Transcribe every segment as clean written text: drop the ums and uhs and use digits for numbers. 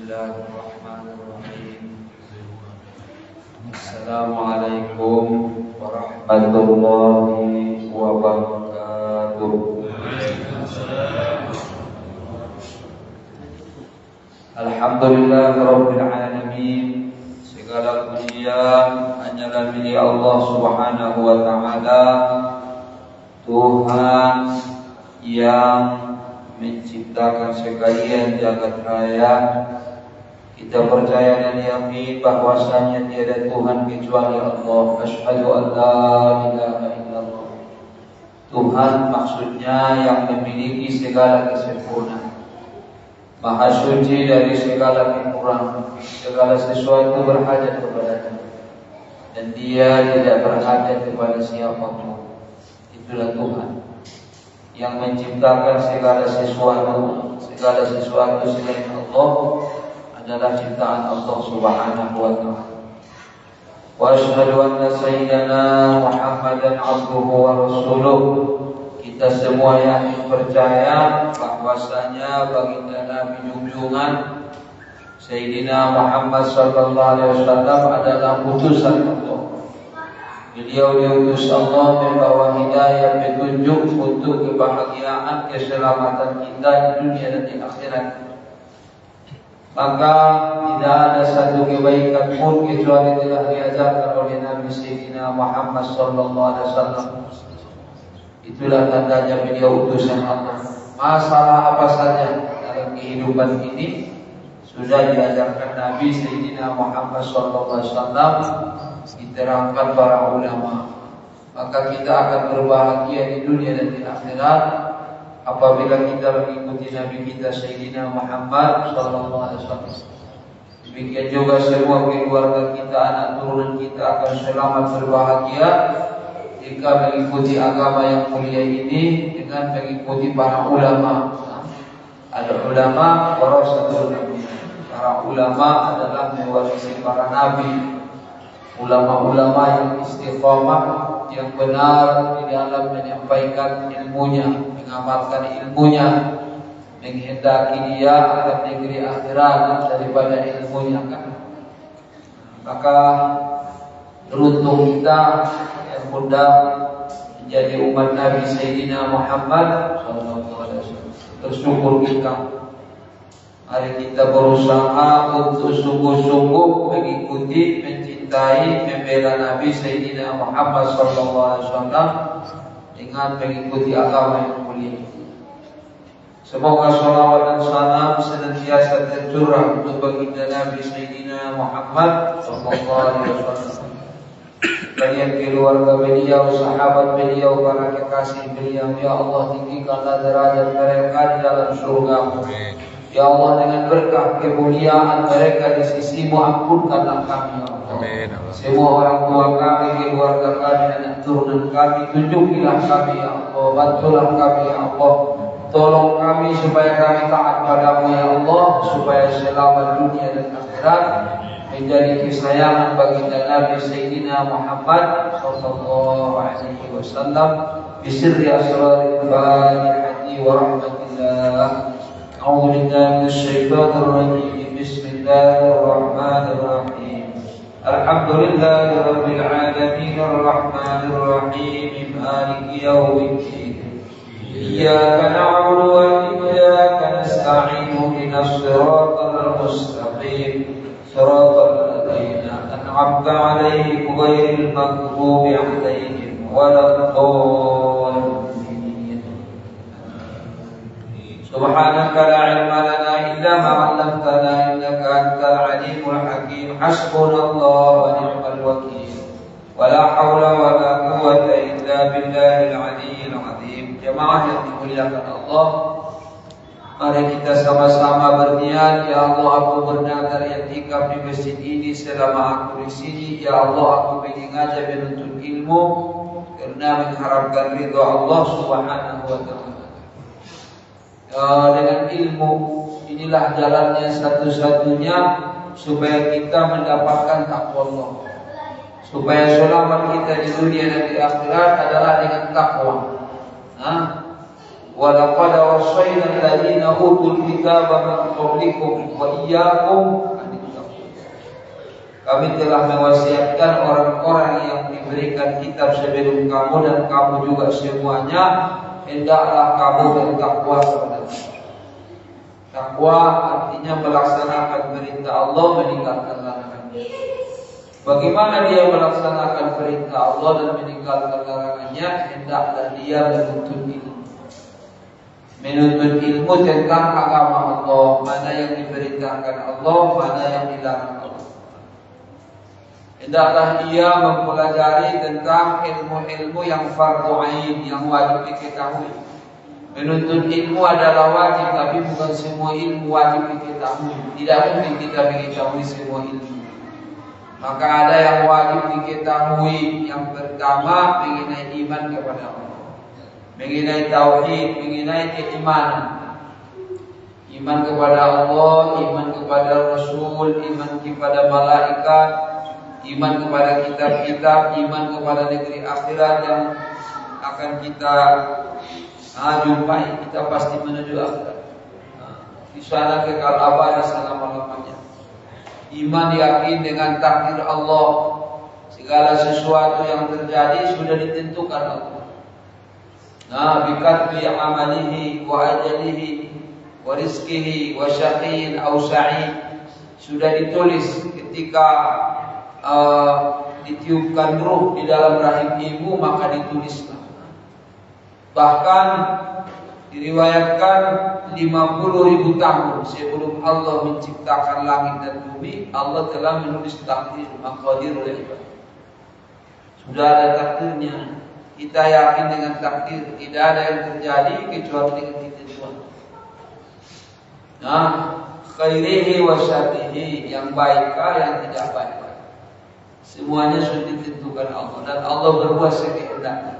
Bismillahirrahmanirrahim. Assalamualaikum warahmatullahi wabarakatuh. Alhamdulillah rabbil alamin. Segala pujian hanyalah milik Allah Subhanahu wa taala, Tuhan yang menciptakan sekalian jagat raya. Kita percaya dan yakin bahwasanya tiada Tuhan kecuali Allah. Asyhadu an la ilaha illallah. Tuhan maksudnya yang memiliki segala kesempurnaan, Maha suci dari segala kekurangan, segala sesuatu berhajat kepadanya, dan Dia tidak berhajat kepada siapapun. Itulah Tuhan yang menciptakan segala sesuatu selain Allah adalah ciptaan Allah Subhanahu wa taala. Wa asyhadu anna sayyidana Muhammadan abduhu wa rasuluh. Kita semua yakin percaya bahwasanya baginda Nabi junjungan Sayyidina Muhammad sallallahu alaihi wasallam adalah utusan Allah. Beliau diutus Allah membawa hidayah, petunjuk untuk kebahagiaan, keselamatan kita di dunia dan di akhirat. Maka tidak ada satu kebaikan pun kecuali telah diajarkan oleh Nabi Sayyidina Muhammad sallallahu alaihi wasallam. Itulah tandanya beliau utusan Allah. Masalah apa saja dalam kehidupan ini sudah diajarkan Nabi Sayyidina Muhammad sallallahu alaihi wasallam, diterangkan para ulama. Maka kita akan berbahagia di dunia dan di akhirat apabila kita mengikuti Nabi kita Sayyidina Muhammad sallallahu alaihi wasallam. Demikian juga semua keluarga kita, anak turunan kita akan selamat berbahagia jika mengikuti agama yang mulia ini dengan mengikuti para ulama. Ada ulama warasatul anbiya. Para ulama adalah mewarisi para nabi. Ulama-ulama yang istiqamah, yang benar di dalam menyampaikan ilmunya, mengamalkan ilmunya, menghendaki dia akan negeri akhirat daripada ilmunya kan. Maka beruntung kita yang mudah menjadi umat Nabi Sayyidina Muhammad sallallahu alaihi wasallam. Bersyukur kita. Mari kita berusaha untuk sungguh-sungguh mengikuti, mencintai, membela Nabi Sayyidina Muhammad sallallahu alaihi wasallam dengan mengikuti agama yang mulia. Semoga salawat dan salam senantiasa tercurah untuk baginda Nabi Sayyidina Muhammad sallallahu alaihi wasallam, kalian keluarga beliau, sahabat beliau, para kekasih beliau. Ya Allah, tinggikanlah derajat mereka di dalam surga. Ya Allah, dengan berkah kemuliaan mereka di sisimu, ampunkanlah kami ya Allah. Amin. Semua orang tua kami, keluarga kami, anak turunan kami, tunjukilah kami ya Allah, bantulah kami ya Allah. Tolong kami supaya kami taat padamu ya Allah, supaya selamat dunia dan akhirat, menjadi kesayangan baginda Nabi Sayyidina Muhammad sallallahu alaihi wasallam. Bisirri asraril fatihati wa rahmatillah. A'udzu billahi minasyaitonir rajim. Bismillahir rahmanir rahim. Alhamdulillahi rabbil alamin arrahmanir rahim maliki yaumiddin. Iyyaka na'budu wa iyyaka nasta'in. Ihdinas siratal mustaqim. Siratal ladzina an'amta 'alaihim ghairil maghdubi 'alaihim waladdallin. Subhanaka la ilma lana illa ma 'allamtana innaka antal 'alimul hakim. Hasbunallahu wa ni'mal wakeel. Wa la haula wa la quwwata illa billahil 'aliyyil 'azim. Jemaah yang dimuliakan Allah, mari kita sama-sama berniat. Ya Allah, aku bernazar i'tikaf di masjid ini selama aku di sini. Ya Allah, aku ingin ngajar menuntut ilmu karena mengharapkan ridha Allah Subhanahu wa taala. Dengan ilmu inilah jalannya satu-satunya supaya kita mendapatkan takwa Allah. Supaya selamat kita di dunia dan di akhirat adalah dengan takwa. Wa laqad wassayna alladziina utul kitaba min qablikum wa iyyakum. Kami telah mewasiatkan orang-orang yang diberikan kitab sebelum kamu dan kamu juga semuanya, hendaklah kamu bertakwa kepada Allah. Takwa artinya melaksanakan perintah Allah, meninggalkan larangannya. Bagaimana dia melaksanakan perintah Allah dan meninggalkan larangannya? Hendaklah dia menuntut ilmu. Menuntut ilmu tentang agama Allah, mana yang diperintahkan Allah, mana yang dilarang Allah. Hendaklah dia mempelajari tentang ilmu-ilmu yang fardhu ain, yang wajib diketahui. Menuntut ilmu adalah wajib, tapi bukan semua ilmu wajib diketahui. Tidak mungkin kita mengetahui semua ilmu. Maka ada yang wajib diketahui. Yang pertama, mengenai iman kepada Allah, mengenai tauhid, mengenai keimanan. Iman kepada Allah, iman kepada Rasul, iman kepada malaikat, iman kepada kitab-kitab, iman kepada negeri akhirat yang akan kita jumpai. Kita pasti menuju akhirat. Di sana kekal abadi selama-lamanya. Iman yakin dengan takdir Allah. Segala sesuatu yang terjadi sudah ditentukan Allah. Bikatbi amalihi wa ajalihi wa rizkihi wa syaqiyyin aw sa'id. Sudah ditulis ketika ditiupkan ruh di dalam rahim ibu, maka ditulislah. Bahkan diriwayatkan 50.000 tahun sebelum Allah menciptakan langit dan bumi, Allah telah menulis takdir, maqadirul ibad. Sudah ada takdirnya. Kita yakin dengan takdir, tidak ada yang terjadi kecuali dengan ketentuan. Khairihi wa syarrihi, yang baikkah, yang tidak baik. Semuanya sudah ditentukan Allah, dan Allah berbuat sekehendaknya.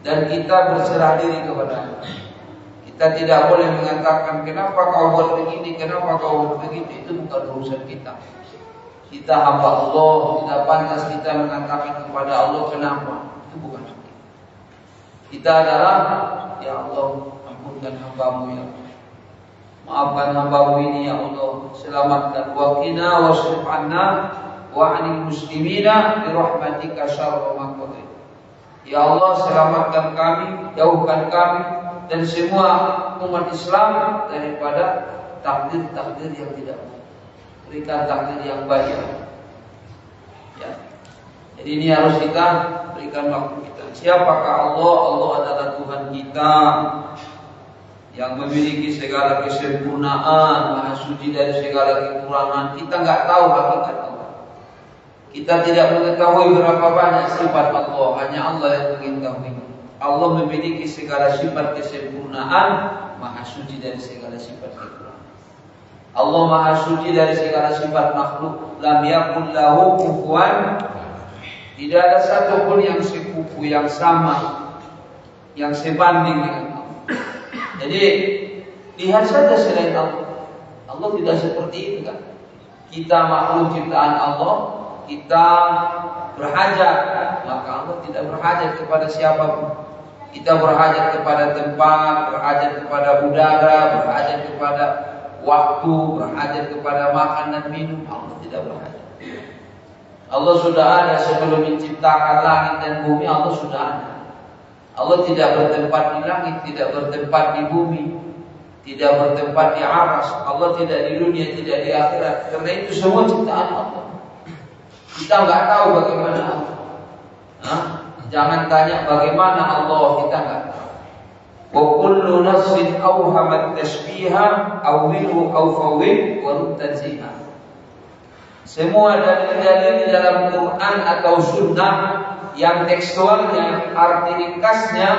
Dan kita berserah diri kepada Allah. Kita tidak boleh mengatakan kenapa kau buat begini, kenapa kau buat begitu. Itu bukan urusan kita. Kita hamba Allah, tidak pantas kita mengatakan kepada Allah kenapa. Itu bukan kita. Kita adalah, ya Allah, ampunkan hambamu ya Allah. Maafkan hambamu ini ya Allah. Selamatkan waqina wasrif anna wa 'anil muslimina bi rahmatika syarra ma qadait. Ya Allah, selamatkan kami, jauhkan kami dan semua umat Islam daripada takdir-takdir yang tidak baik. Berikan takdir yang baik. Ya. Jadi ini harus kita berikan waktu kita. Siapakah Allah? Allah adalah Tuhan kita yang memiliki segala kesempurnaan, maha suci dari segala kekurangan. Kita nggak tahu hakikat Allah. Kita tidak mengetahui berapa banyak sifat Allah, hanya Allah yang mengetahui. Allah memiliki segala sifat kesempurnaan, maha suci dari segala sifat kekurangan. Allah maha suci dari segala sifat makhluk. Lam yakun lahu kufuwan. Tidak ada satupun yang sekufu, yang sama, yang sebanding dengan Allah. Jadi lihat saja selain Allah. Allah tidak seperti itu kan. Kita makhluk ciptaan Allah, kita berhajat, maka Allah tidak berhajat kepada siapapun. Kita berhajat kepada tempat, berhajat kepada udara, berhajat kepada waktu, berhajat kepada makan dan minum. Allah tidak berhajat. Allah sudah ada sebelum menciptakan langit dan bumi. Allah sudah ada. Allah tidak bertempat di langit, tidak bertempat di bumi, tidak bertempat di aras. Allah tidak di dunia, tidak di akhirat. Karena itu semua ciptaan Allah. Kita nggak tahu bagaimana Allah. Jangan tanya bagaimana Allah, kita nggak tahu. Wa kullu nafsin awhamat tashbiha awwilhu aw fawwid wa tanziha. Semua dalil-dalil di dalam Quran atau Sunnah yang tekstualnya, arti ringkasnya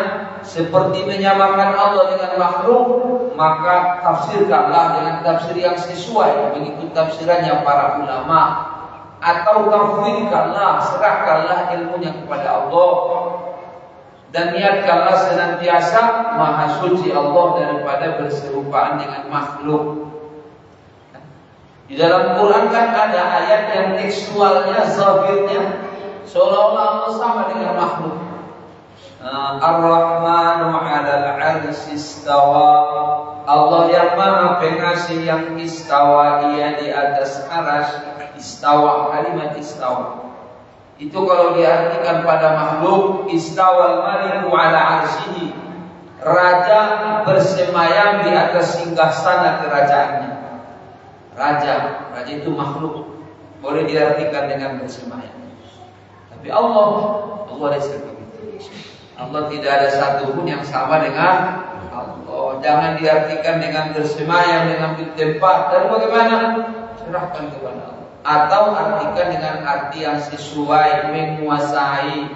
seperti menyamakan Allah dengan makhluk, maka tafsirkanlah dengan tafsir yang sesuai mengikut tafsirannya para ulama. Atau tafwidkanlah, serahkanlah ilmunya kepada Allah, dan niatkanlah senantiasa maha suci Allah daripada berserupaan dengan makhluk. Di dalam Quran kan ada ayat yang tekstualnya, zahirnya seolah-olah Allah sama dengan makhluk. Ar-Rahmanu 'alal 'arsy istawa. Allah yang Maha Pengasih yang istawa, ia di atas arsy. Istawa, kalimat istawa itu kalau diartikan pada makhluk, istawal maliku 'ala 'arsyihi, raja bersemayam di atas singgasana kerajaannya. Raja itu makhluk, boleh diartikan dengan bersemayam. Tapi Allah Allah tidak ada satupun yang sama dengan Allah. Jangan diartikan dengan bersemayam, dengan bertempat. Dan bagaimana? Serahkan kepada Allah. Atau artikan dengan arti yang sesuai, menguasai.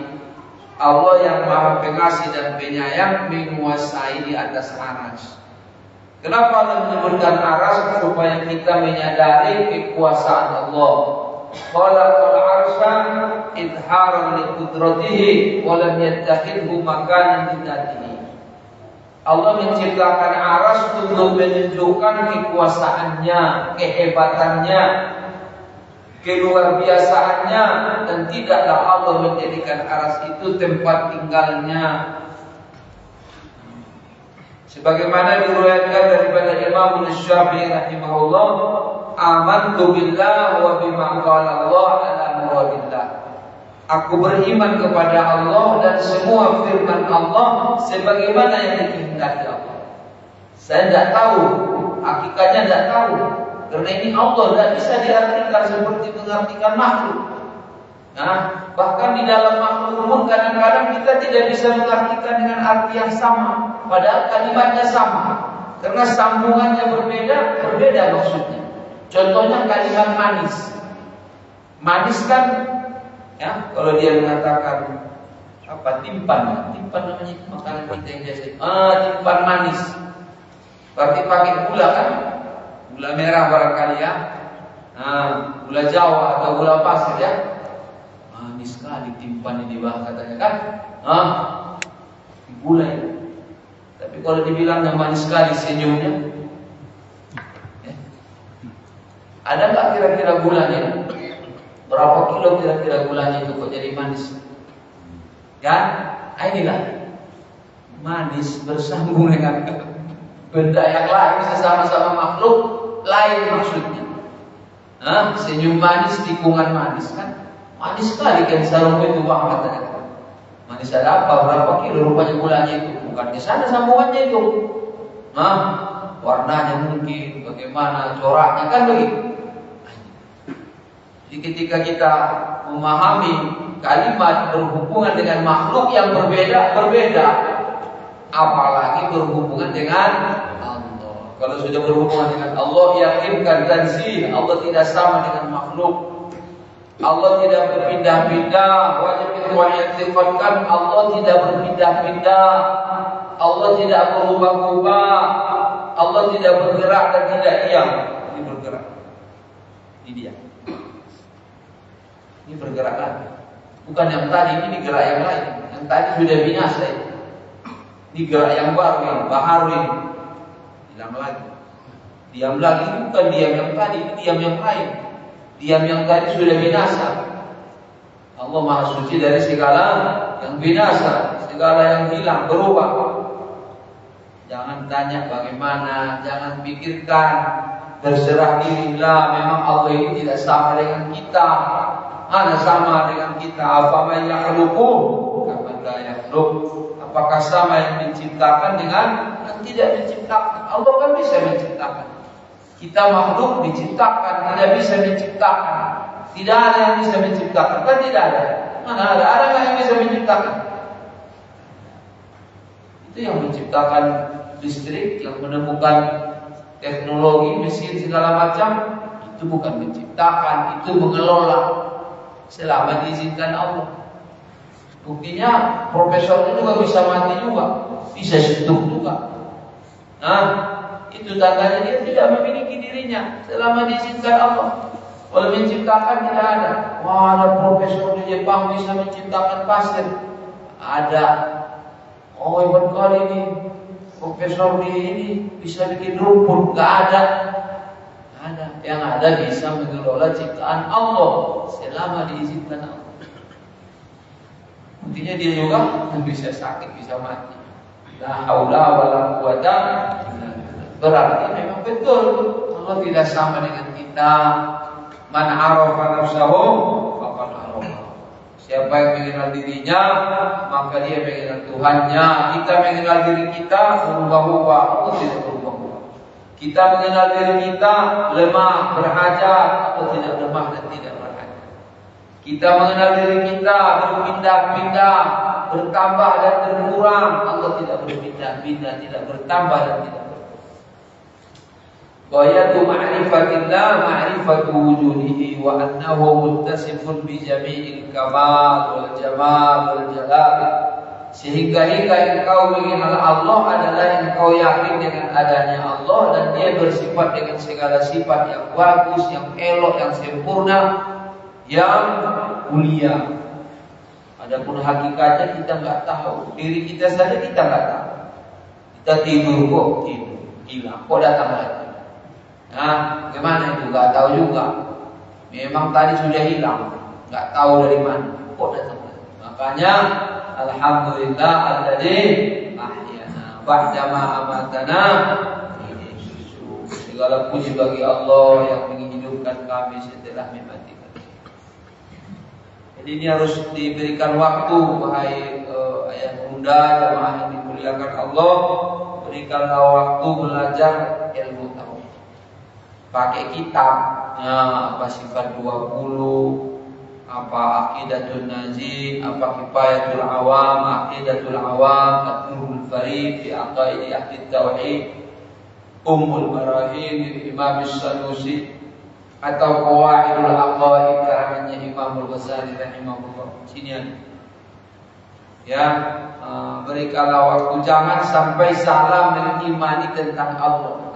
Allah yang Maha Pengasih dan Penyayang menguasai di atas arsy. Kenapa Allah menyebutkan arsy? Supaya kita menyadari kekuasaan Allah. Khalaqal arsya idharan li qudratihi wa lam yattakhidhu makanan li dzatihi. Allah menciptakan arsy untuk menunjukkan kekuasaannya, kehebatannya, keluar biasaannya, dan tidaklah Allah menjadikan arsy itu tempat tinggalnya. Sebagaimana diriwayatkan daripada Imam Syafi'i rahimahullah, amantu billah wa bima qala Allah ala muradillah. Aku beriman kepada Allah dan semua firman Allah sebagaimana yang dikehendaki Allah. Saya tidak tahu, hakikatnya tidak tahu. Karena ini Allah tidak bisa diartikan seperti mengartikan makhluk. Nah, bahkan di dalam makhluk pun kadang-kadang kita tidak bisa mengartikan dengan arti yang sama, padahal kalimatnya sama. Karena sambungannya berbeda maksudnya. Contohnya kalimat manis. Manis kan, ya, kalau dia mengatakan apa, timpan namanya makanan kita yang biasa. Timpan manis. Berarti pakai gula kan? Gula merah barangkali ya. Gula Jawa atau gula pasir ya. Manis sekali timpan ini bah katanya kan? Gula ya. Tapi kalau dibilang yang manis sekali senyumnya, ada nggak kira-kira gulanya? Berapa kilo kira-kira gulanya itu kok jadi manis? Ya, inilah manis bersambung dengan benda yang lain, sesama-sama makhluk lain maksudnya. Senyum manis, tikungan manis kan? Manis sekali kan sarung itu bang katanya. Manis ada apa? Berapa kilo rupanya gulanya itu? Bukan di sana sambungannya itu. Warnanya mungkin, bagaimana coraknya kan begitu. Jadi ketika kita memahami kalimat berhubungan dengan makhluk yang berbeda, apalagi berhubungan dengan Allah. Kalau sudah berhubungan dengan Allah, yakinkan tanzih, Allah tidak sama dengan makhluk. Allah tidak berpindah-pindah, wajib diikutkan. Allah tidak berpindah-pindah, Allah tidak berubah-ubah, Allah tidak bergerak dan tidak diam. Ini bergerak, ini dia. Ini bergerak lagi. Bukan yang tadi, ini gerak yang lain. Yang tadi sudah binasa ini. Ini gerak yang baru, yang baharu ini. Hilang lagi. Diam lagi, bukan diam yang tadi, diam yang lain. Diam yang tadi sudah binasa. Allah Maha Suci dari segala yang binasa, segala yang hilang, berubah. Jangan tanya bagaimana, jangan pikirkan, berserah dirilah. Memang Allah ini tidak sama dengan kita. Mana sama dengan kita? Afaman yakhluqu kaman la yakhluq. Apakah sama yang menciptakan dengan yang tidak menciptakan? Allah kan bisa menciptakan. Kita makhluk diciptakan, tidak bisa menciptakan. Tidak ada yang bisa menciptakan, kan tidak ada. Mana ada? Ada nggak yang bisa menciptakan? Itu yang menciptakan listrik, yang menemukan teknologi, mesin segala macam. Itu bukan menciptakan, itu mengelola. Selama diizinkan Allah. Buktinya profesornya juga bisa mati juga, bisa setuk juga. Nah, itu tandanya dia tidak memiliki dirinya selama diizinkan Allah. Kalau menciptakan tidak ada. Wah, ada profesor di Jepang bisa menciptakan pasir. Ada. Oh, hebat kali ini. Profesor di ini bisa bikin rumput. Gak ada. Ada. Yang ada bisa mengelola ciptaan Allah selama diizinkan Allah. buktinya dia juga bisa sakit, bisa mati. La haula wala quwata. Berarti memang betul Allah tidak sama dengan kita. Man arafa nafsahu faqad arafa. Siapa yang mengenal dirinya, maka dia mengenal Tuhannya. Kita mengenal diri kita, berubah-ubah, atau tidak berubah-ubah. Kita mengenal diri kita, lemah, berhajat, atau tidak lemah dan tidak berhajat. Kita mengenal diri kita, berpindah-pindah, bertambah dan berkurang. Allah tidak berpindah-pindah, tidak bertambah dan tidak berkurang. Ghayatu ma'rifatillah ma'rifatu wujudihi wa annahu muttasifun bi jami'il kamal wal jamal wal jalal. Sehingga engkau mengenal Allah adalah engkau yakin dengan adanya Allah dan dia bersifat dengan segala sifat yang bagus, yang elok, yang sempurna, yang mulia. Adapun hakikatnya kita enggak tahu. Diri kita saja kita enggak tahu. Kita tidur kok tidur, hilang kok datang lagi. Nah, gimana itu? Gak tahu juga. Memang tadi sudah hilang, gak tahu dari mana. Kok datang? Makanya, alhamdulillah alladzi ahyana ba'dama amatana. Segala puji bagi Allah yang menghidupkan kami setelah mematikan. Jadi ini harus diberikan waktu, wahai ayah bunda, jamaah yang dimuliakan Allah. Berikanlah waktu belajar ilmu tauhid. Pakai kitab, apa sifat 20, apa aqidatul nazim, apa kifayatul awam, aqidatul awam, at-turul farid fi aqaidi ahli tauhid, ummul barahim Imam As-Sanusi, atau qawaidul aqaid karangannya Imam Al-Ghazali rahimahullah. Sini ada. Ya, berikanlah waktu, jangan sampai salah mengimani tentang Allah.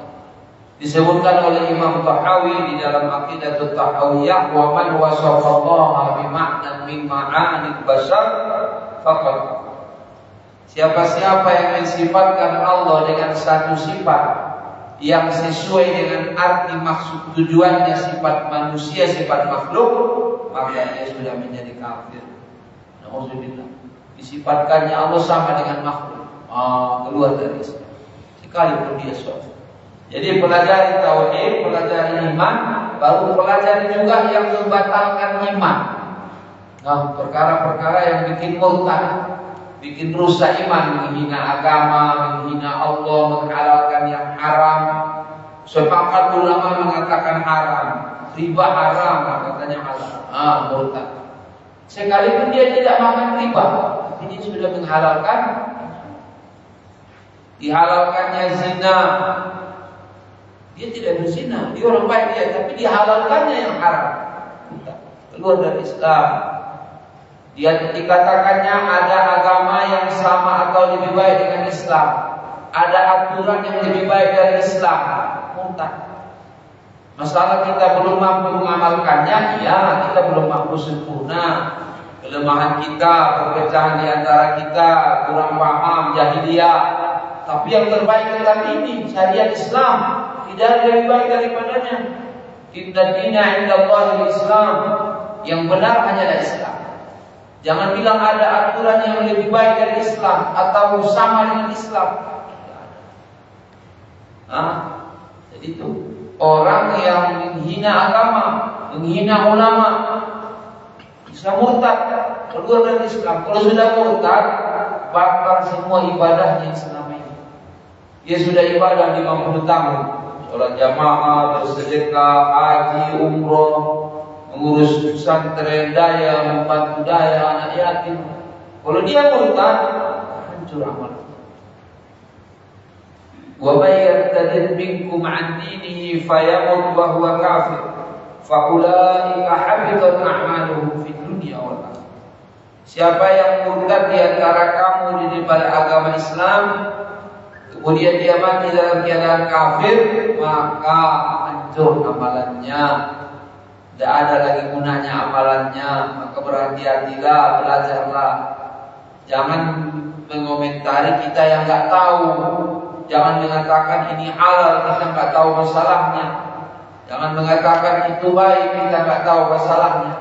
Disebutkan oleh Imam Tahawi di dalam Aqidatut Tahawiyah, wa man wasafallaha bi ma'nan min ma'anil bashar faqad. Siapa-siapa yang mensifatkan Allah dengan satu sifat yang sesuai dengan arti maksud tujuannya sifat manusia, sifat makhluk, maka dia sudah menjadi kafir. Nauzubillah. Disifatkannya Allah sama dengan makhluk, keluar dari Islam. Sekalipun dia sholat. Jadi pelajari tauhid, pelajari iman, baru pelajari juga yang membatalkan iman. Nah, perkara-perkara yang bikin murtad, bikin rusak iman, menghina agama, menghina Allah, menghalalkan yang haram. Sepakat ulama mengatakan haram, riba haram, katanya halal. Murtad. Sekalipun dia tidak makan riba, tapi dia sudah menghalalkan. Dihalalkannya zina. Dia tidak berzina, dia orang baik dia, tapi dihalalkannya yang haram. Keluar dari Islam. Dia dikatakannya ada agama yang sama atau lebih baik dengan Islam. Ada aturan yang lebih baik dari Islam. Murtad. Masalah kita belum mampu mengamalkannya, ya kita belum mampu sempurna. Kelemahan kita, perpecahan di antara kita, kurang paham, jahiliyah. Tapi yang terbaik tetap ini, syariat Islam. Tidak ada yang baik daripadanya. Inna dina indallahi Islam. Yang benar hanyalah Islam. Jangan bilang ada aturan yang lebih baik dari Islam atau sama dengan Islam. Jadi itu orang yang menghina agama, menghina ulama, bisa murtad, keluar dari Islam. Kalau sudah murtad, bakar semua ibadahnya selama ini. Dia sudah ibadah 50 tahun. Sholat jamaah, bersedekah, haji, umroh, mengurus pesantren daya, membantu daya, anak yatim. Kalau dia murtad, hancur amal. Wa may yartadid minkum 'an dinihi fayamut wa huwa kafir, fa ulaika habitat a'maluhum fid dunya wal akhirah. Siapa yang murtad di antara kamu daripada agama Islam, kemudian dia mati dalam keadaan kafir, maka hancur amalannya. Tidak ada lagi gunanya amalannya. Maka berhati-hatilah, belajarlah. Jangan mengomentari kita yang nggak tahu. Jangan mengatakan ini halal, kita nggak tahu masalahnya. Jangan mengatakan itu baik, kita nggak tahu masalahnya.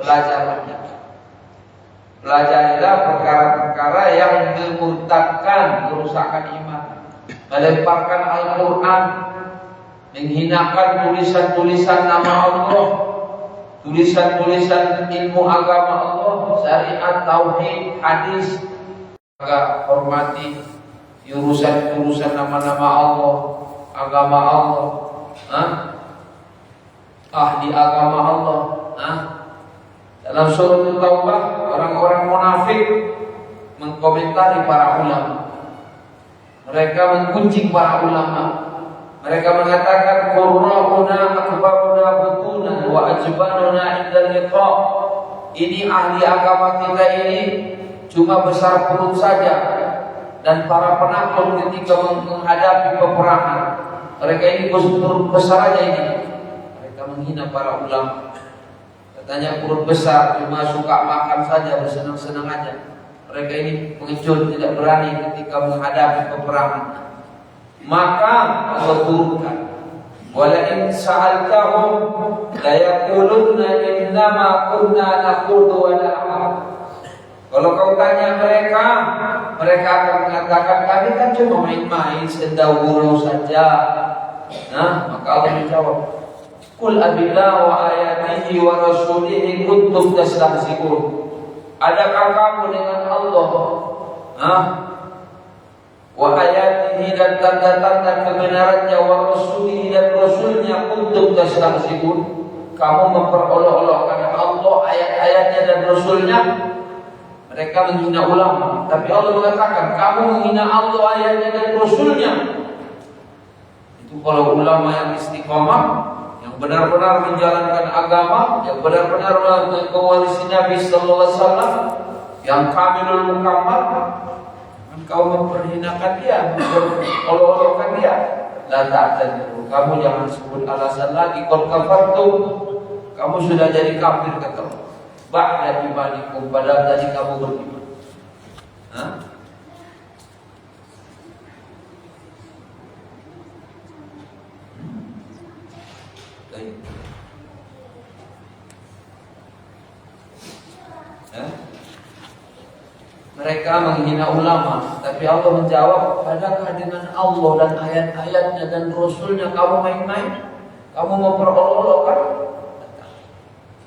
Belajarlah. Pelajarilah perkara-perkara yang memurtadkan, merusakkan iman, melemparkan Al-Quran, menghinakan tulisan-tulisan nama Allah, tulisan-tulisan ilmu agama Allah, syariat, tauhid, hadis. Maka hormati urusan-urusan nama-nama Allah, agama Allah, ahli agama Allah. Dalam surah Taubah, orang-orang munafik mengkomentari para ulama. Mereka menggunjing para ulama. Mereka mengatakan qurra'una akbaruna butuna wa ajbanuna inda liqa. Ini ahli agama kita ini cuma besar perut saja dan para penakut ketika menghadapi peperangan. Mereka ini perut besar aja ini. Mereka menghina para ulama. Katanya perut besar cuma suka makan saja, bersenang-senang aja. Mereka ini pengecut, tidak berani ketika menghadapi peperangan. Maka Allah turunkan, wala in sa'altahum la yaqulunna innama kunna naqudu wa nal'ab. Kalau kau tanya mereka, mereka akan mengatakan kami kan cuma main-main, sendau gurau saja. Maka Allah menjawab, qul abillah wa ayatihi wa rasulihi kuntum tastahzi'un. Adakah kamu dengan Allah, wa ayatihi dan tanda-tanda kebenarannya, wa rasulihi dan rasulnya kuntum tastahzi'un, kamu memperolok-olokkan Allah, ayat-ayatnya dan rasulnya. Mereka menghina ulama, tapi Allah mengatakan kamu menghina Allah, ayatnya dan rasulnya. Itu kalau ulama yang istiqomah, yang benar-benar menjalankan agama, yang benar-benar mewarisi Nabi sallallahu alaihi wasallam, yang kamilul mukammal, engkau memperhinakan dia, memperolok-olokkan dia. La ta'tadiru, kamu jangan sebut alasan lagi. Qad kafartum, kamu sudah jadi kafir kata Allah. Ba'da imanikum, padahal tadi kamu beriman. Mereka menghina ulama, tapi Allah menjawab, adakah dengan Allah dan ayat-ayatnya dan Rasulnya kamu main-main? Kamu memperolok-olokkan?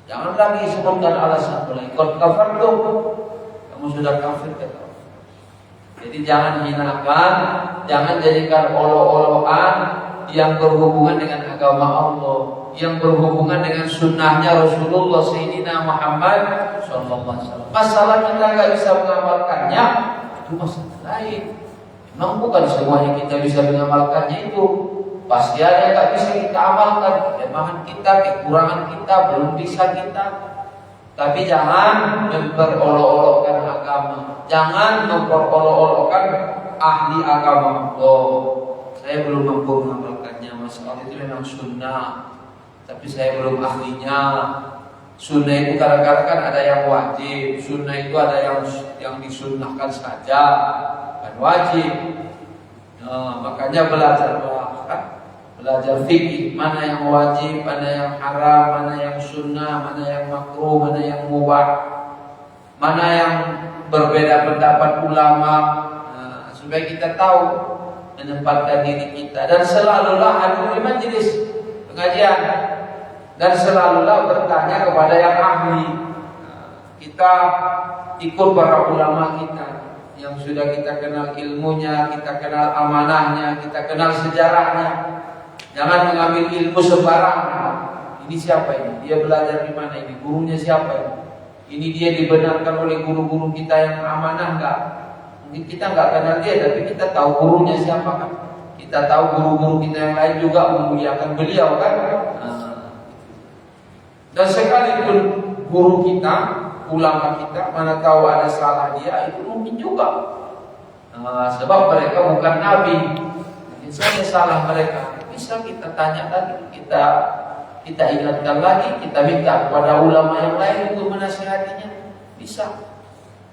Jangan lagi sebutkan alasan mulai. Qad kafartum, kamu sudah kafir kata Allah. Jadi jangan hinakan, jangan jadikan olok-olokan yang berhubungan dengan agama Allah, yang berhubungan dengan sunnahnya Rasulullah Sayyidina Muhammad sallallahu alaihi wasallam. Masalah kita nggak bisa mengamalkannya, itu masalah lain. Memang bukan semuanya kita bisa mengamalkannya itu. Pasti ada yang nggak bisa kita amalkan, kelemahan kita, kekurangan kita, belum bisa kita. Tapi jangan memperolok-olokkan agama, jangan memperolok-olokkan ahli agama. Saya belum mampu mengamalkannya, masalah itu memang sunnah, tapi saya belum ahlinya. Sunnah itu kadang-kadang kan ada yang wajib, sunnah itu ada yang disunnahkan saja, kan wajib. Makanya belajar fikih, mana yang wajib, mana yang haram, mana yang sunnah, mana yang makruh, mana yang mubah, mana yang berbeda pendapat ulama, supaya kita tahu menempatkan diri kita. Dan selalulah hadir di majelis pengajian, dan selalulah bertanya kepada yang ahli. Kita ikut para ulama kita yang sudah kita kenal ilmunya, kita kenal amanahnya, kita kenal sejarahnya. Jangan mengambil ilmu sembarangan. Ini siapa ini? Dia belajar di mana ini? Gurunya siapa ini? Ini dia dibenarkan oleh guru-guru kita yang amanah enggak? Mungkin kita enggak kenal dia, tapi kita tahu gurunya siapa kan? Kita tahu guru-guru kita yang lain juga memuliakan beliau kan? Dan sekalipun guru kita, ulama kita, mana tahu ada salah dia, itu mungkin juga. Sebab mereka bukan nabi. Mungkin saja salah mereka. Bisa kita tanya lagi, kita ingatkan lagi, kita minta kepada ulama yang lain untuk menasihatinya. Bisa.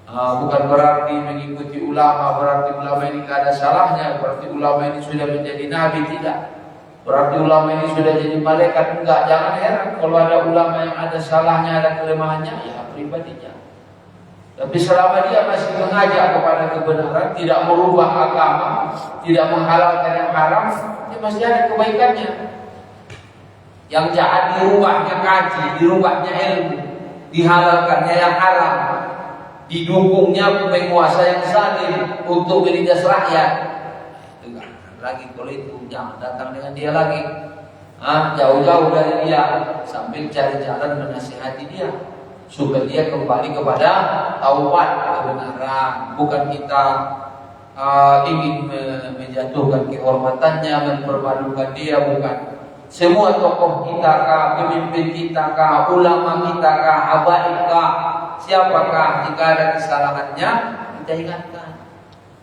Bukan berarti mengikuti ulama, berarti ulama ini tidak ada salahnya, berarti ulama ini sudah menjadi nabi, tidak. Berarti ulama ini sudah jadi malaikat, enggak. Jangan heran kalau ada ulama yang ada salahnya, ada kelemahannya, ya pribadinya. Tapi selama dia masih mengajak kepada kebenaran, tidak merubah agama, tidak menghalalkan yang haram, dia masih ada kebaikannya. Yang jahat dirubahnya kaji, dirubahnya ilmu, dihalalkannya yang haram, didukungnya penguasa yang zalim untuk menindas rakyat. Itu lagi kalau itu jangan datang dengan dia lagi. Jauh-jauh dari dia sambil cari jalan menasihati dia supaya dia kembali kepada taubat kebenaran. Bukan kita ingin menjatuhkan kehormatannya, mempermalukan dia, bukan. Semua tokoh kita kah, pemimpin kita kah, ulama kita kah, habaib kah, siapakah jika ada kesalahannya kita ingatkan.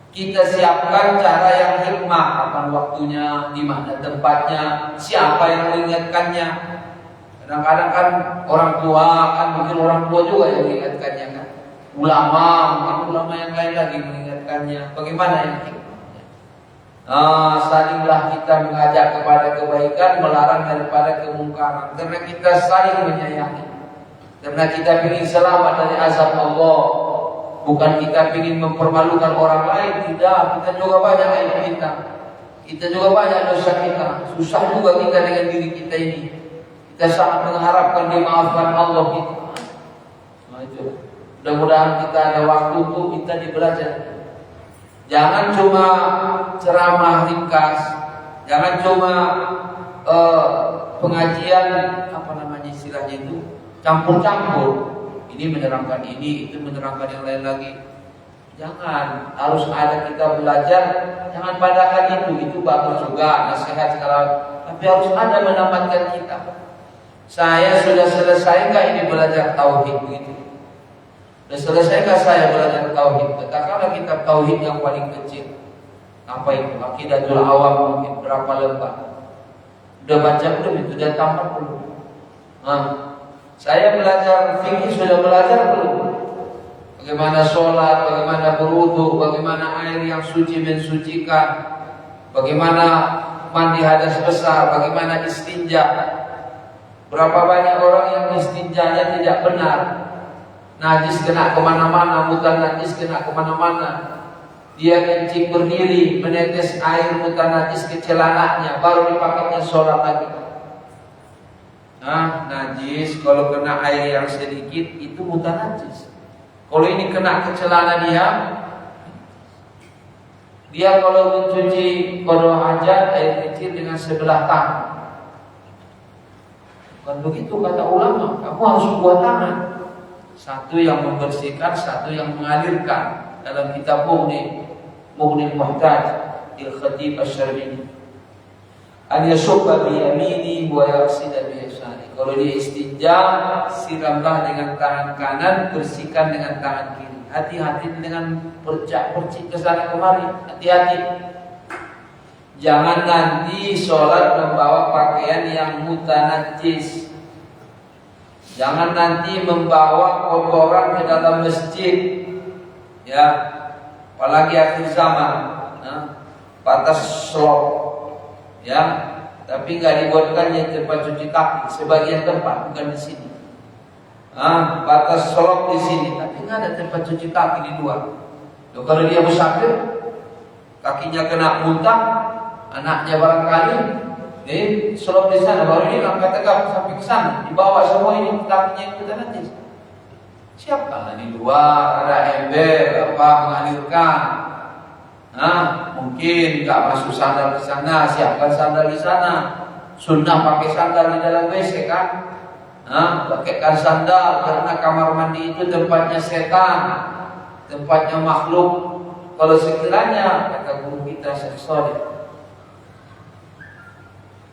Kita siapkan cara yang hikmah, kapan waktunya, di mana tempatnya, siapa yang mengingatkannya. Kadang-kadang kan orang tua, kan mungkin orang tua juga yang mengingatkannya kan. Ulama, mungkin ulama yang lain lagi mengingatkannya. Bagaimana yang hikmahnya? Salinglah kita mengajak kepada kebaikan, melarang daripada kemungkaran. Karena kita saling menyayangi. Karena kita ingin selamat dari azab Allah. Bukan kita ingin mempermalukan orang lain, tidak. Kita juga banyak aib kita. Kita juga banyak dosa kita. Susah juga kita dengan diri kita ini. Kita sangat mengharapkan dimaafkan Allah kita. Nah itu. Mudah-mudahan kita ada waktu untuk kita belajar. Jangan cuma ceramah ringkas, jangan cuma pengajian apa namanya istilahnya itu campur-campur. Ini menerangkan ini, itu menerangkan yang lain lagi. Jangan, harus ada kita belajar. Jangan padakan itu bagus juga nasihat sekarang. Tapi harus ada menamatkan kita. Saya sudah selesai nggak ini belajar tauhid begitu? Sudah selesai nggak saya belajar tauhid? Katakanlah kitab tauhid yang paling kecil. Apa itu? Aqidatul Awam mungkin berapa lembar? Udah baca belum itu? Udah tamat belum? Saya belajar fikih sudah belajar belum? Bagaimana sholat, bagaimana berwudu, bagaimana air yang suci mensucikan, bagaimana mandi hadas besar, bagaimana istinja. Berapa banyak orang yang istinjanya tidak benar. Najis kena kemana-mana, mutan najis kena kemana-mana. Dia kencing berdiri, menetes air mutan najis ke celananya, baru dipakainya sholat lagi. Najis kalau kena air yang sedikit itu mutan najis. Kalau ini kena ke celana dia kalau mencuci kodoh hajat air kecil dengan sebelah tangan. Bukan begitu kata ulama, kamu harus dua tangan. Satu yang membersihkan, satu yang mengalirkan. Dalam kitab Mughnil Muhtaj Il-Khatib Asy-Syarbini, an yashubba bi yamini wa yaghsila bi yasari. Kalau dia istinja, siramlah dengan tangan kanan, bersihkan dengan tangan kiri. Hati-hati dengan percak-percik ke sana kemari. Hati-hati. Jangan nanti sholat membawa pakaian yang mutanajis. Jangan nanti membawa kotoran ke dalam masjid. Ya, apalagi akhir zaman. Batas slop. Ya, tapi nggak dibuatkannya tempat cuci kaki. Sebagian tempat, bukan di sini. Batas slop di sini, tapi nggak ada tempat cuci kaki di luar. Loh, kalau dia musafir, kakinya kena muntah, anaknya barangkali, slop di sana, baru ini langkah tegak sampai ke sana, dibawa semua ini kakinya itu nanti. Siapa di luar ada ember apa mengalirkan? Mungkin nggak masuk sandal di sana, siapkan sandal di sana. Sunnah pakai sandal di dalam WC kan? Pakaikan sandal karena kamar mandi itu tempatnya setan, tempatnya makhluk. Kalau sekiranya kata guru kita Syekh Shalih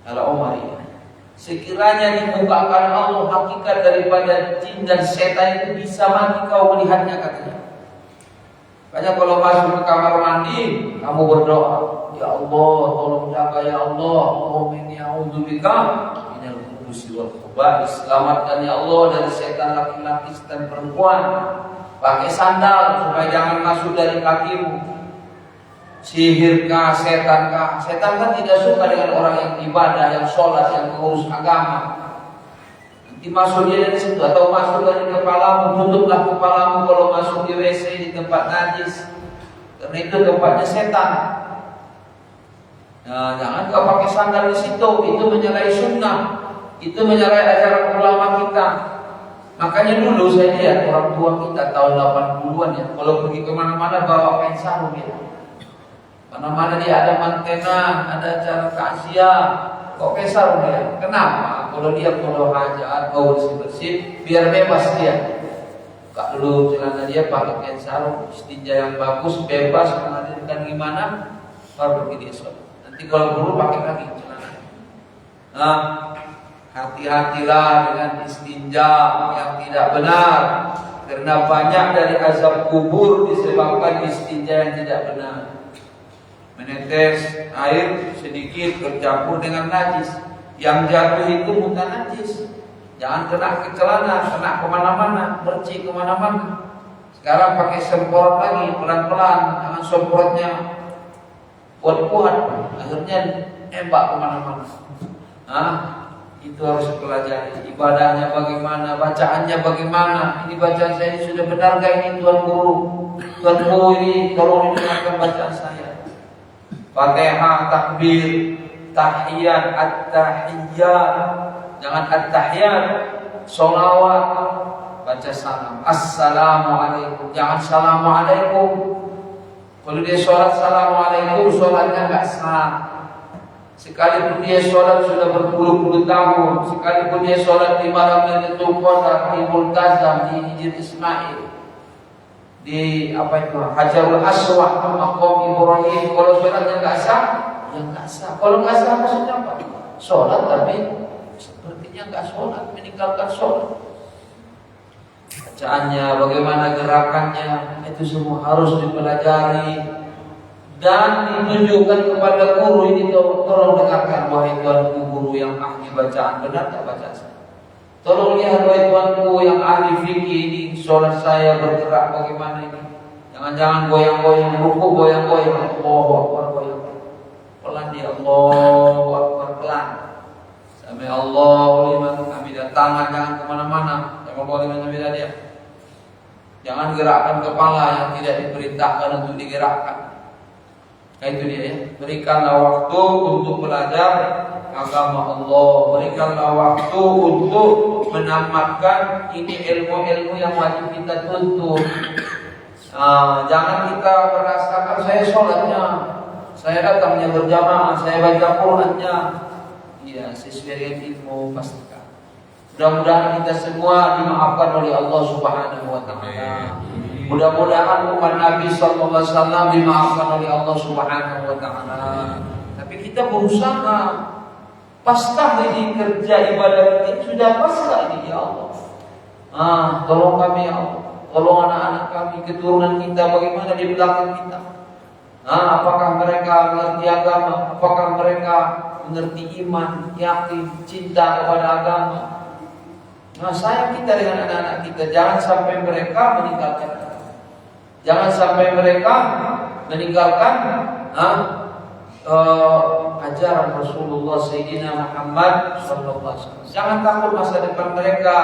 Al-Umar ini, sekiranya dibukakan Allah hakikat daripada jin dan setan itu, bisa mati kau melihatnya katanya. Makanya kalau masuk ke kamar mandi, kamu berdoa, ya Allah, tolong jaga ya Allah, Allahumma inni a'udzubika minal khubuthi wal khaba'is. Selamatkan ya Allah dari setan laki-laki dan perempuan. Pakai sandal supaya jangan masuk dari kakimu. Sihirkah, setankah? Setan kan tidak suka dengan orang yang ibadah, yang sholat, yang mengurus agama. Nanti Dimasuknya dari situ atau masuk dari kepalamu, tutuplah kepalamu kalau masuk di WC di tempat najis, karena itu tempatnya setan. Nah, jangan kau pakai sandal di situ, itu menyalahi sunnah, itu menyalahi ajaran ulama kita. Makanya dulu saya lihat orang tua kita tahun 80-an ya, kalau pergi kemana-mana bawa kain sarung ya. Mana-mana dia ada mantena, ada acara takziah, kok kain sarung ya? Kenapa? Kalau hajat mau bersih-bersih, biar bebas dia. Kak dulu celana dia pakai kain sarung, istinja yang bagus, bebas, menghadirkan gimana, baru pergi dia sholat. Nanti kalau dulu pakai lagi celana. Nah, hati-hatilah dengan istinja yang tidak benar, karena banyak dari azab kubur disebabkan istinja yang tidak benar. Menetes air sedikit bercampur dengan najis, yang jatuh itu bukan najis. Jangan kena ke celana, kena kemana-mana, bercik kemana-mana. Sekarang pakai semprot lagi, pelan-pelan, jangan semprotnya kuat-kuat, akhirnya nembak kemana-mana. Itu harus pelajari. Ibadahnya bagaimana, bacaannya bagaimana. Ini bacaan saya ini sudah benar gak ini Tuan Guru? Tuan Guru ini tolong didengarkan bacaan saya. Fatihah, takbir, tahiyat, at-tahiyyat. Jangan at-tahiyat, sholawat, baca salam. Assalamualaikum. Jangan assalamualaikum. Kalau dia sholat assalamualaikum, sholatnya gak sah. Sekalipun dia sholat sudah berpuluh-puluh tahun, sekalipun dia sholat di malam Lailatul Qadar, di Multazam, di Hijr Ismail, di Hajarul Aswad, Maqam Ibrahim, kalau sholatnya nggak sah, ya nggak sah. Kalau nggak sah maksudnya apa? Sholat tapi sepertinya nggak sholat, meninggalkan sholat. Bacaannya, bagaimana gerakannya, itu semua harus dipelajari. Dan ditunjukkan kepada guru ini, tolong dengarkan wahai tuanku guru yang ahli bacaan, benar tak baca saya? Tolong lihat wahai tuanku yang ahli fikih ini, sholat saya bergerak bagaimana ini? Jangan-jangan goyang-goyang, ruku goyang-goyang, Allahu Akbar goyang. Pelan dia, Allahu Akbar pelan. Sampai Allahu liman hamidah, tangan jangan kemana-mana, sampai Allahu liman hamidah dia. Jangan gerakkan kepala yang tidak diperintahkan untuk digerakkan. Nah itu dia ya. Berikanlah waktu untuk belajar agama Allah. Berikanlah waktu untuk menamatkan ini ilmu-ilmu yang wajib kita tuntut. Jangan kita merasakan saya sholatnya, saya datangnya berjamaah, saya baca Qur'annya. Iya, sesuai dengan ilmu pastikan. Mudah-mudahan kita semua dimaafkan oleh Allah Subhanahu wa taala. Mudah-mudahan umat Nabi sallallahu alaihi wasallam dimaafkan oleh Allah Subhanahu wa taala. Tapi kita berusaha. Paskah ini kerja ibadah kita sudah paskah ini ya Allah. Tolong kami ya Allah. Tolong anak-anak kami, keturunan kita bagaimana di belakang kita. Apakah mereka mengerti agama? Apakah mereka mengerti iman, yakin, cinta kepada agama? Sayang kita dengan anak-anak kita. Jangan sampai mereka meninggalkan kita. Jangan sampai mereka meninggalkan ajaran Rasulullah Sayyidina Muhammad sallallahu alaihi wasallam. Jangan takut masa depan mereka.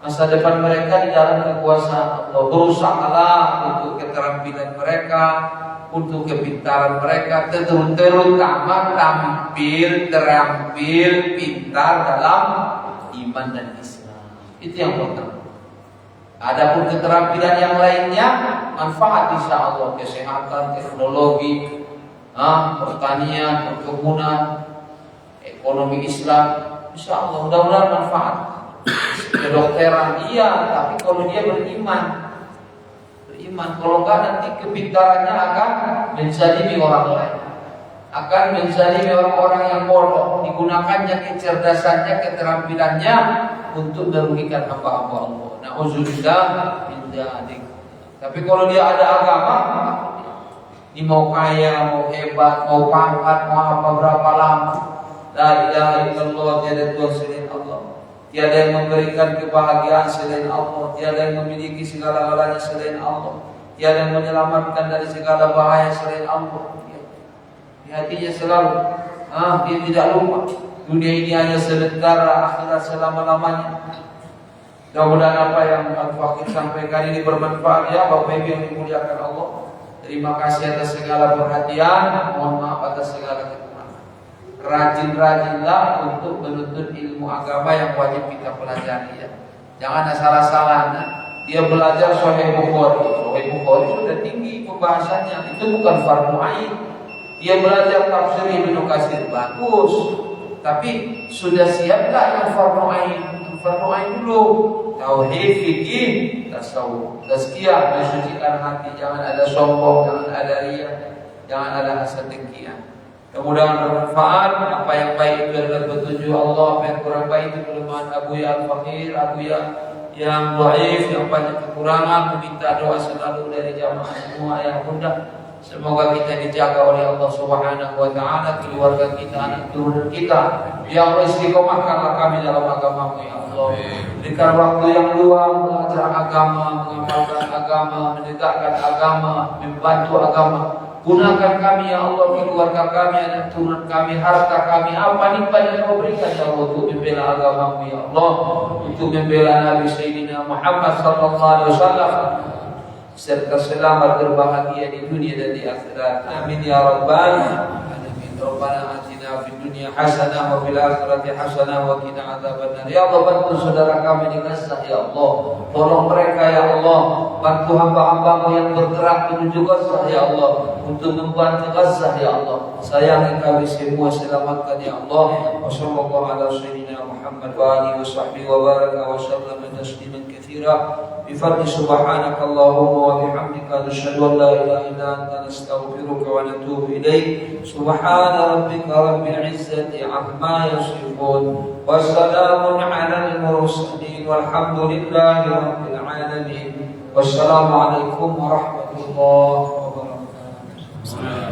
Masa depan mereka di dalam kekuasaan Allah. Berusahalah untuk keterampilan mereka, untuk kepintaran mereka, terutama tampil, terampil, pintar dalam iman dan Islam. Itu yang pertama. Adapun keterampilan yang lainnya manfaat insya Allah, kesehatan, teknologi, pertanian, perkebunan, ekonomi Islam, insya Allah mudah-mudahan manfaat. Kedokteran iya, tapi kalau dia beriman, kalau enggak nanti kepintarannya akan menzalimi orang lain, akan menzalimi orang-orang yang bodoh. Digunakannya kecerdasannya, keterampilannya untuk merugikan hamba-hamba Allah. Na'udzubillah min dzalik. Tapi kalau dia ada agama, ini mau kaya, mau hebat, mau pangkat, mau apa berapa lama, la ilaha illallah, tiada Tuhan selain Allah, tiada yang memberikan kebahagiaan selain Allah, tiada yang memiliki segala-galanya selain Allah, tiada yang menyelamatkan dari segala bahaya selain Allah. Di hatinya selalu, dia tidak lupa. Dunia ini hanya sebentar, akhirat selama-lamanya. Mudah-mudahan apa yang Al-Fakir sampaikan ini bermanfaat ya Bapak Ibu yang dimuliakan Allah. Terima kasih atas segala perhatian, mohon maaf atas segala kekurangan. Rajin-rajinlah untuk menuntut ilmu agama yang wajib kita pelajari ya. Jangan asal-asalan. Dia belajar Sahih Bukhari. Sahih Bukhari sudah tinggi pembahasannya, itu bukan fardu ain. Dia belajar tafsir Ibnu Katsir bagus, tapi sudah siapkah yang fardu ain? Fardu ain dulu. Tauhid, fikih, tasawuf, tazkiyah, mensucikan hati, jangan ada sombong, jangan ada riya, jangan ada hasad dengki. Mudah-mudahan bermanfaat. Apa yang baik itu adalah petunjuk Allah, apa yang kurang baik itu kelemahan Abuya Al-Fakir, Abuya yang dhaif, yang banyak kekurangan. Meminta doa selalu dari jamaah semua yang bunda. Semoga kita dijaga oleh Allah Subhanahu wa taala, keluarga kita, anak turunan kita. Ya Allah, istiqomahkanlah kami dalam agama-Mu ya Allah. Berikan waktu yang luang belajar agama, mengamalkan agama, menegakkan agama, membantu agama. Gunakan kami ya Allah, keluarga kami, anak turunan kami, harta kami, apa nimpah yang Kau berikan ya Allah untuk membela agama-Mu ya Allah, untuk membela Nabi Sayyidina Muhammad sallallahu alaihi wasallam, serta selamat berbahagia di dunia dan di akhirat. Amin ya rabbal alamin. Rabbana atina fid dunya hasanah wa fil akhirati hasanah wa qina adzabannar. Ya Allah, bantu saudara kami di Gaza ya Allah. Tolong mereka ya Allah. Bantu hamba-hamba-Mu yang bergerak menuju Gaza ya Allah, untuk membantu Gaza ya Allah. Sayangi kami semua, selamatkan ya Allah. Wa sallallahu ala sayyidina Muhammad wa alihi wa sahbihi wa baraka wa sallama tasliman katsira. بفضل سبحانك اللهم وبحمدك نشهد ان لا اله الا انت نستغفرك ونتوب اليك. سبحان ربك رب العزه عما يصفون وسلام على المرسلين والحمد لله رب العالمين. والسلام عليكم ورحمه الله وبركاته.